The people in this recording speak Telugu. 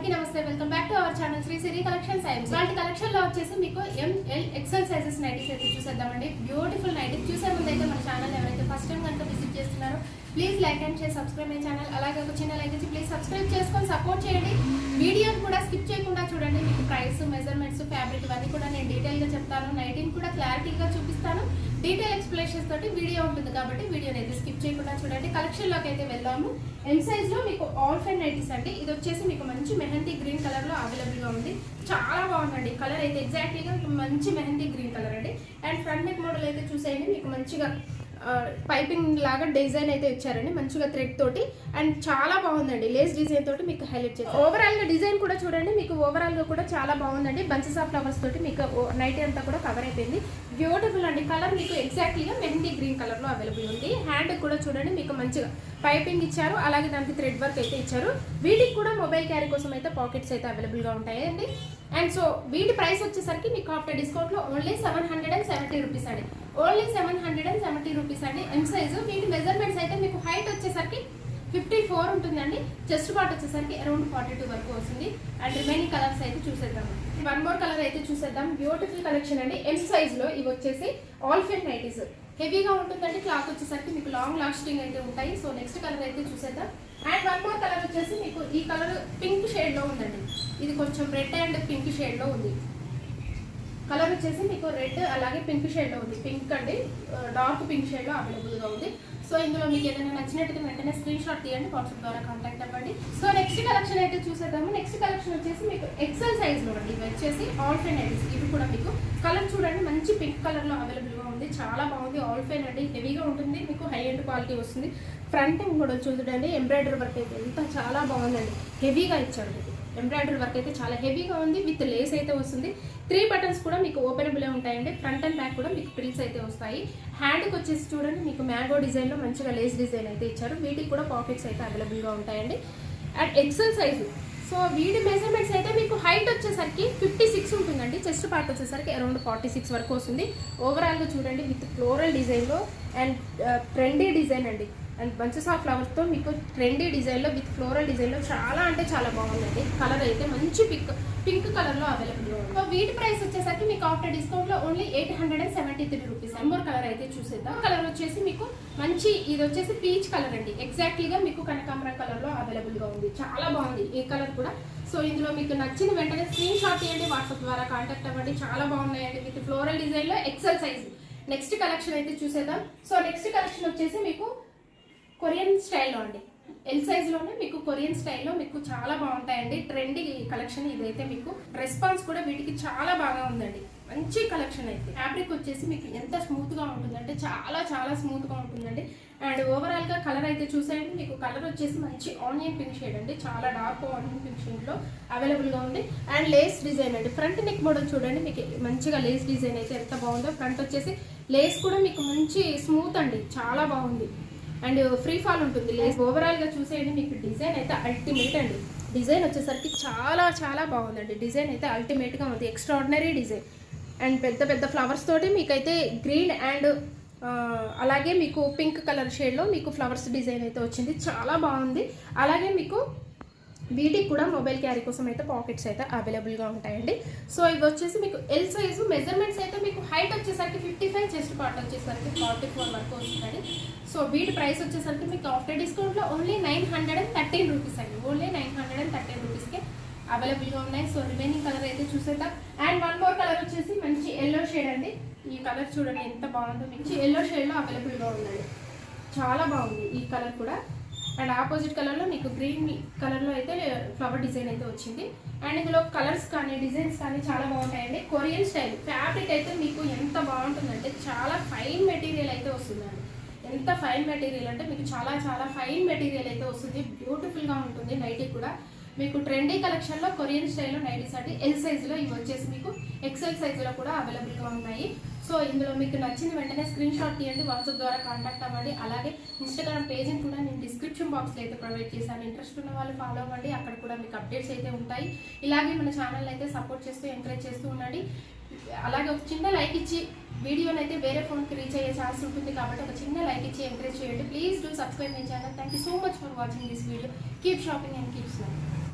అందరికీ నమస్తే, welcome back to our channel Shri Siri collections. ఇవాళ కలెక్షన్ లో వచ్చేసి మీకు ML XL సైజెస్ నైటీస్ అయితే చూసేద్దామండి. బ్యూటిఫుల్ నైటీ చూసే ముందు అయితే మన ఛానల్ ఎవరైతే ఫస్ట్ టైం కనుక విజిట్ చేస్తున్నారో please like and share, subscribe my channel. అలాగే ఒక చిన్న లైక్ ఇచ్చి ప్లీజ్ సబ్స్క్రైబ్ చేసుకొని సపోర్ట్ చేయండి. వీడియోని కూడా స్కిప్ చేయకుండా చూడండి. మీకు ప్రైస్, మెజర్మెంట్స్, ఫ్యాబ్రిక్ ఇవన్నీ కూడా నేను డీటెయిల్ గా చెప్తాను. నైటీని కూడా క్లారిటీగా చూపిస్తాను. డీటెయిల్ ఎక్స్ప్లెనేషన్స్ తోటి వీడియో ఉంటుంది కాబట్టి వీడియోని అయితే స్కిప్ చేయకుండా చూడండి. కలెక్షన్ లోకి అయితే వెళ్దాము. ఎం సైజ్ లో మీకు ఆల్ ఫైన్ నైటీస్ అండి. ఇది వచ్చేసి మీకు మంచి మెహందీ గ్రీన్ కలర్ లో అవైలబుల్ గా ఉంది. చాలా బాగుందండి. కలర్ అయితే ఎగ్జాక్ట్లీగా మంచి మెహందీ గ్రీన్ కలర్ అండి. అండ్ ఫ్రంట్ నెక్ మోడల్ అయితే చూసేయండి. మీకు మంచిగా పైపింగ్ లాగా డిజైన్ అయితే ఇచ్చారండి, మంచిగా థ్రెడ్ తోటి. అండ్ చాలా బాగుందండి. లేస్ డిజైన్ తోటి మీకు హైలైట్ చేస్తారు. ఓవరాల్ గా డిజైన్ కూడా చూడండి. మీకు ఓవరాల్ గా కూడా చాలా బాగుందండి. బంచెస్ ఆఫ్ ఫ్లవర్స్ తోటి మీకు నైట్ అంతా కూడా కవర్ అయిపోయింది. బ్యూటిఫుల్ అండి. కలర్ మీకు ఎగ్జాక్ట్లీగా మెహందీ గ్రీన్ కలర్ లో అవైలబుల్ ఉంది. హ్యాండ్ కూడా చూడండి, మీకు మంచిగా పైపింగ్ ఇచ్చారు. అలాగే దానికి థ్రెడ్ వర్క్ అయితే ఇచ్చారు. వీటికి కూడా మొబైల్ క్యారీ కోసం అయితే పాకెట్స్ అయితే అవైలబుల్ గా ఉంటాయండి. అండ్ సో వీటి ప్రైస్ వచ్చేసరికి మీకు ఆఫ్టర్ డిస్కౌంట్ లో ఓన్లీ 770 రూపీస్ అండి. ఓన్లీ 770 రూపీస్ అండి. M size. వీటి మెజర్మెంట్స్ అయితే మీకు హైట్ వచ్చేసరికి 54 ఉంటుందండి. చెస్ట్ పార్ట్ వచ్చేసరికి అరౌండ్ 42 వరకు వస్తుంది. అండ్ రిమైనింగ్ కలర్స్ అయితే చూసేద్దాం. వన్ మోర్ కలర్ అయితే చూసేద్దాం. బ్యూటిఫుల్ కలెక్షన్ అండి. ఎం సైజ్ లో ఇవి వచ్చేసి ఆల్ ఫిన్ నైటీస్. హెవీగా ఉంటుందండి. క్లాత్ వచ్చేసరికి మీకు లాంగ్ లాస్టింగ్ అయితే ఉంటాయి. సో నెక్స్ట్ కలర్ అయితే చూసేద్దాం. అండ్ వన్ మోర్ కలర్ వచ్చేసి మీకు ఈ కలర్ పింక్ షేడ్ లో ఉందండి. ఇది కొంచెం రెడ్ అండ్ పింక్ షేడ్ లో ఉంది. కలర్ వచ్చేసి మీకు రెడ్ అలాగే పింక్ షేడ్ లో ఉంది. పింక్ అండి, డార్క్ పింక్ షేడ్ లో అవైలబుల్ గా ఉంది. సో ఇందులో మీకు ఏదైనా నచ్చినట్టయితే వెంటనే స్క్రీన్ షాట్ తీయండి, వాట్సాప్ ద్వారా కాంటాక్ట్ అవ్వండి. సో నెక్స్ట్ కలెక్షన్ అయితే చూసేద్దాము. నెక్స్ట్ కలెక్షన్ వచ్చేసి మీకు ఎక్సెల్ సైజ్ లో అండి. ఇవి వచ్చేసి ఆల్ ఫైన్ నైటీస్. ఇవి కూడా మీకు కలర్ చూడండి, మంచి పింక్ కలర్ లో అవైలబుల్ గా ఉంది. చాలా బాగుంది. ఆల్ ఫైన్ అండి. హెవీగా ఉంటుంది, మీకు హై ఎండ్ క్వాలిటీ వస్తుంది. ఫ్రంట్ కూడా చూడండి, ఎంబ్రాయిడరీ వర్క్ అయితే ఎంత చాలా బాగుందండి. హెవీగా ఇచ్చారు. మీకు ఎంబ్రాయిడరీ వర్క్ అయితే చాలా హెవీగా ఉంది. విత్ లేస్ అయితే వస్తుంది. 3 బటన్స్ కూడా మీకు ఓపెనబుల్ ఉంటాయండి. ఫ్రంట్ అండ్ బ్యాక్ కూడా మీకు ప్రిల్స్ అయితే వస్తాయి. హ్యాండ్కి వచ్చేసి చూడండి, మీకు మ్యాంగో డిజైన్ లో మంచిగా లేస్ డిజైన్ అయితే ఇచ్చారు. వీటికి కూడా పాకెట్స్ అయితే అవైలబుల్ గా ఉంటాయండి. And XL size. సో వీటి మెజర్మెంట్స్ అయితే మీకు హైట్ వచ్చేసరికి 56 ఉంటుందండి. చెస్ట్ పార్ట్ వచ్చేసరికి అరౌండ్ 46 వరకు వస్తుంది. ఓవరాల్ గా చూడండి, విత్ ఫ్లోరల్ డిజైన్ లో అండ్ ట్రెండీ డిజైన్ అండి. అండ్ బంచెస్ ఆఫ్ ఫ్లవర్స్ తో మీకు ట్రెండీ డిజైన్ లో విత్ ఫ్లోరల్ డిజైన్ లో చాలా అంటే చాలా బాగుందండి. కలర్ అయితే మంచి పింక్ కలర్ లో అవైలబుల్ గా ఉంది. సో వీటి ప్రైస్ వచ్చేసరికి మీకు ఆఫ్టర్ డిస్కౌంట్ లో ఓన్లీ 873 రూపీస్. నెంబర్ కలర్ అయితే చూసేద్దాం. కలర్ వచ్చేసి మీకు మంచి, ఇది వచ్చేసి పీచ్ కలర్ అండి. ఎగ్జాక్ట్లీగా మీకు కనకాంబరం కలర్ లో అవైలబుల్ గా ఉంది. చాలా బాగుంది ఈ కలర్ కూడా. సో ఇందులో మీకు నచ్చిన వెంటనే స్క్రీన్ షాట్ తీయండి, వాట్సాప్ ద్వారా కాంటాక్ట్ అవ్వండి. చాలా బాగున్నాయండి విత్ ఫ్లోరల్ డిజైన్ లో ఎక్సెల్ సైజ్. నెక్స్ట్ కలెక్షన్ అయితే చూసేద్దాం. సో నెక్స్ట్ కలెక్షన్ వచ్చేసి మీకు కొరియన్ స్టైల్లో అండి. ఎల్ సైజ్లోనే మీకు కొరియన్ స్టైల్లో మీకు చాలా బాగుంటాయండి. ట్రెండీ కలెక్షన్ ఇదైతే. మీకు రెస్పాన్స్ కూడా వీటికి చాలా బాగా ఉందండి. మంచి కలెక్షన్ అయితే. ఫ్యాబ్రిక్ వచ్చేసి మీకు ఎంత స్మూత్గా ఉంటుందంటే చాలా చాలా స్మూత్గా ఉంటుందండి. అండ్ ఓవరాల్గా కలర్ అయితే చూసేయండి. మీకు కలర్ వచ్చేసి మంచి ఆనియన్ పింక్ షేడ్ అండి. చాలా డార్క్ ఆనియన్ పింక్ షేడ్లో అవైలబుల్గా ఉంది. అండ్ లేస్ డిజైన్ అండి. ఫ్రంట్ నెక్ మోడల్ చూడండి, మీకు మంచిగా లేస్ డిజైన్ అయితే ఎంత బాగుందో. ఫ్రంట్ వచ్చేసి లేస్ కూడా మీకు మంచి స్మూత్ అండి. చాలా బాగుంది. అండ్ ఫ్రీ ఫాల్ ఉంటుంది లేస్. ఓవరాల్ గా చూసేయండి, మీకు డిజైన్ అయితే అల్టిమేట్ అండి. డిజైన్ వచ్చేసరికి చాలా చాలా బాగుందండి. డిజైన్ అయితే అల్టిమేట్ గా ఉంది. Extraordinary design. అండ్ పెద్ద పెద్ద ఫ్లవర్స్ తోటి మీకైతే గ్రీన్ అండ్ అలాగే మీకు పింక్ కలర్ షేడ్ లో మీకు ఫ్లవర్స్ డిజైన్ అయితే వచ్చింది. చాలా బాగుంది. అలాగే మీకు వీటికి కూడా మొబైల్ క్యారీ కోసం అయితే పాకెట్స్ అయితే అవైలబుల్గా ఉంటాయండి. సో ఇవి వచ్చేసి మీకు ఎల్ సైజు. మెజర్మెంట్స్ అయితే మీకు హైట్ వచ్చేసరికి 55, చెస్ట్ పార్ట్ వచ్చేసరికి 44 వరకు వస్తుందండి. సో వీటి ప్రైస్ వచ్చేసరికి మీకు ఆఫ్టర్ డిస్కౌంట్లో ఓన్లీ 913 రూపీస్ అండి. ఓన్లీ 913 రూపీస్కే అవైలబుల్గా ఉన్నాయి. సో రిమైనింగ్ కలర్ అయితే చూసేద్దాం. అండ్ వన్ మోర్ కలర్ వచ్చేసి మంచి ఎల్లో షేడ్ అండి. ఈ కలర్ చూడండి ఎంత బాగుందో. మంచి ఎల్లో షేడ్లో అవైలబుల్గా ఉందండి. చాలా బాగుంది ఈ కలర్ కూడా. అండ్ ఆపోజిట్ కలర్లో మీకు గ్రీన్ కలర్లో అయితే ఫ్లవర్ డిజైన్ అయితే వచ్చింది. అండ్ ఇందులో కలర్స్ కానీ డిజైన్స్ కానీ చాలా బాగుంటాయండి. Korean style. ఫ్యాబ్రిక్ అయితే మీకు ఎంత బాగుంటుందంటే చాలా ఫైన్ మెటీరియల్ అయితే వస్తుందండి. ఎంత ఫైన్ మెటీరియల్ అంటే మీకు చాలా చాలా ఫైన్ మెటీరియల్ అయితే వస్తుంది. బ్యూటిఫుల్గా ఉంటుంది. నైటీ కూడా మీకు ట్రెండీ కలెక్షన్లో కొరియన్ స్టైల్లో నైటీస్ అంటే ఎల్ సైజులో ఇవి వచ్చేసి మీకు ఎక్సెల్ సైజులో కూడా అవైలబుల్గా ఉన్నాయి. సో ఇందులో మీకు నచ్చిన వెంటనే స్క్రీన్ షాట్ తీయండి, వాట్సాప్ ద్వారా కాంటాక్ట్ అవ్వండి. అలాగే ఇన్స్టాగ్రామ్ పేజ్ని కూడా నేను డిస్క్రిప్షన్ బాక్స్లో అయితే ప్రొవైడ్ చేశాను. ఇంట్రెస్ట్ ఉన్న వాళ్ళు ఫాలో అవ్వండి. అక్కడ కూడా మీకు అప్డేట్స్ అయితే ఉంటాయి. ఇలాగే మన ఛానల్ అయితే సపోర్ట్ చేస్తూ ఎంకరేజ్ చేస్తూ ఉండండి. అలాగే ఒక చిన్న లైక్ ఇచ్చి వీడియోని అయితే వేరే ఫోన్కి రీచ్ అయ్యే ఛాన్స్ ఉంటుంది కాబట్టి ఒక చిన్న లైక్ ఇచ్చి ఎంకరేజ్ చేయండి. Please do subscribe my channel. Thank you so much for watching this video. Keep shopping and keep smiling.